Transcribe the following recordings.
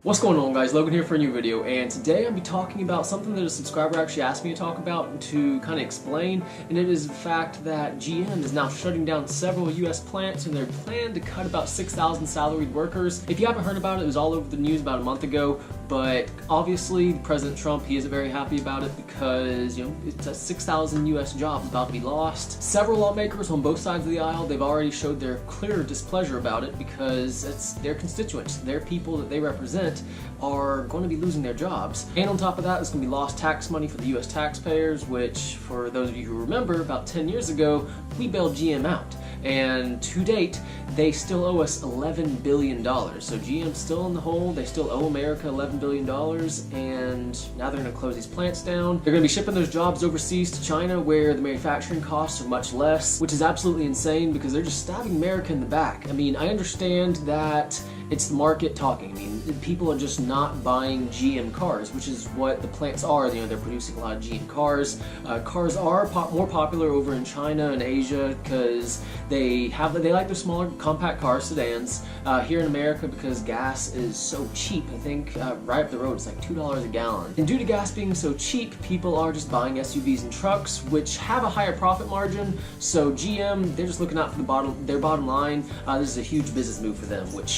What's going on, guys? Logan here for a new video, and today I'll be talking about something that a subscriber actually asked me to talk about and to kind of explain, and it is the fact that GM is now shutting down several US plants and their plan to cut about 6,000 salaried workers. If you haven't heard about it, it was all over the news about a month ago, but obviously President Trump, he isn't very happy about it because, it's 6,000 US jobs about to be lost. Several lawmakers on both sides of the aisle, they've already showed their clear displeasure about it because it's their constituents, their people that they represent are going to be losing their jobs. And on top of that, there's going to be lost tax money for the US taxpayers, which, for those of you who remember, about 10 years ago, we bailed GM out. And to date, they still owe us $11 billion. So GM's still in the hole, they still owe America $11 billion, and now they're going to close these plants down. They're going to be shipping those jobs overseas to China where the manufacturing costs are much less, which is absolutely insane because they're just stabbing America in the back. I mean, I understand that it's the market talking. I mean, people are just not buying GM cars, which is what the plants are. They're producing a lot of GM cars. Cars are more popular over in China and Asia because they like their smaller compact cars, sedans. Here in America, because gas is so cheap, I think right up the road it's like $2 a gallon. And due to gas being so cheap, people are just buying SUVs and trucks, which have a higher profit margin. So GM, they're just looking out for their bottom line. This is a huge business move for them, which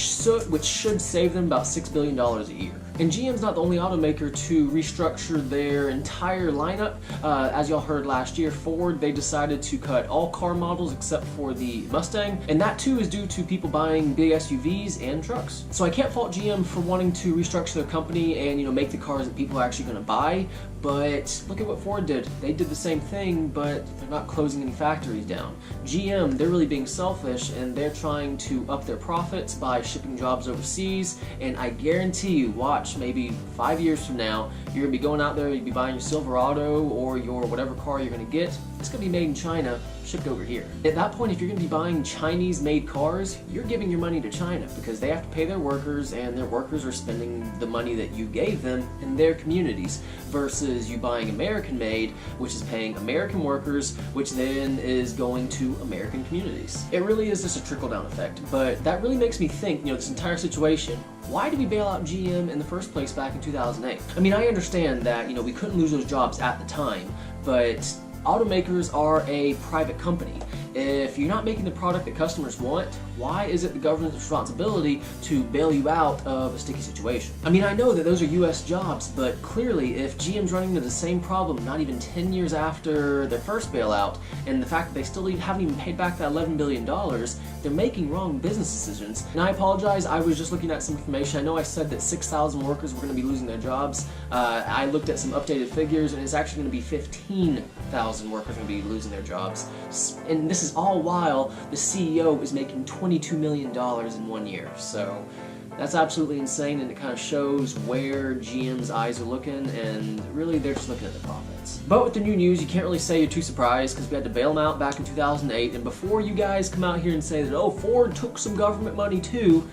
should save them about $6 billion a year. And GM's not the only automaker to restructure their entire lineup. As y'all heard last year, Ford, they decided to cut all car models except for the Mustang, and that too is due to people buying big SUVs and trucks. So I can't fault GM for wanting to restructure their company and make the cars that people are actually going to buy, but look at what Ford did. They did the same thing, but they're not closing any factories down. GM, they're really being selfish, and they're trying to up their profits by shipping jobs overseas, and I guarantee you, watch, maybe 5 years from now, you're going to be going out there, you'll be buying your Silverado or your whatever car you're going to get. It's going to be made in China, shipped over here. At that point, if you're going to be buying Chinese-made cars, you're giving your money to China because they have to pay their workers, and their workers are spending the money that you gave them in their communities, versus you buying American-made, which is paying American workers, which then is going to American communities. It really is just a trickle-down effect, but that really makes me think, this entire situation, why did we bail out GM in the first place back in 2008? I mean, I understand that, we couldn't lose those jobs at the time, but automakers are a private company. If you're not making the product that customers want, why is it the government's responsibility to bail you out of a sticky situation? I mean, I know that those are US jobs, but clearly if GM's running into the same problem not even 10 years after their first bailout, and the fact that they still haven't even paid back that $11 billion, they're making wrong business decisions. And I apologize, I was just looking at some information. I know I said that 6,000 workers were going to be losing their jobs. I looked at some updated figures, and it's actually going to be 15,000 workers going to be losing their jobs. And this is all while the CEO is making $22 million in 1 year. So that's absolutely insane, and it kind of shows where GM's eyes are looking, and really they're just looking at the profits. But with the new news, you can't really say you're too surprised because we had to bail them out back in 2008, and before you guys come out here and say that, oh, Ford took some government money too,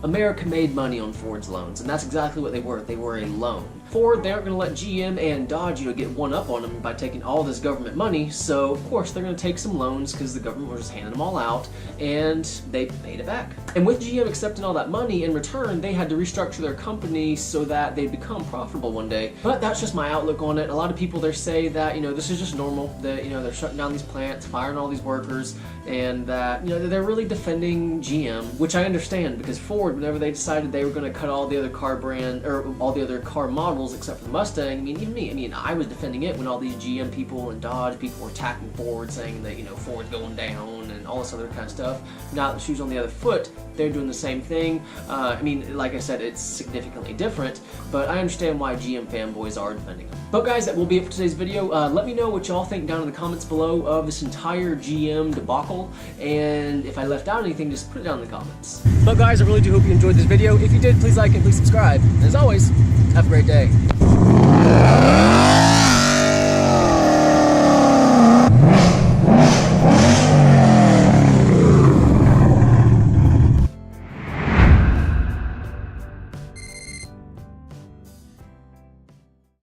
America made money on Ford's loans, and that's exactly what they were. They were a loan. Ford, they aren't going to let GM and Dodge, get one up on them by taking all this government money, so of course they're going to take some loans because the government was just handing them all out, and they paid it back. And with GM accepting all that money, in return, they had to restructure their company so that they'd become profitable one day. But that's just my outlook on it. A lot of people, they say that, this is just normal, that, they're shutting down these plants, firing all these workers, and that, they're really defending GM, which I understand because Ford, whenever they decided they were going to cut all the other car brand, or all the other car models except for the Mustang, even me, I was defending it when all these GM people and Dodge people were attacking Ford, saying that, Ford's going down and all this other kind of stuff. Now that the shoe's on the other foot, they're doing the same thing. Like I said, it's significantly different, but I understand why GM fanboys are defending them. But guys, that will be it for today's video. Let me know what y'all think down in the comments below of this entire GM debacle, and if I left out anything, just put it down in the comments. But guys, I really do hope you enjoyed this video. If you did, please like and please subscribe. And as always, have a great day.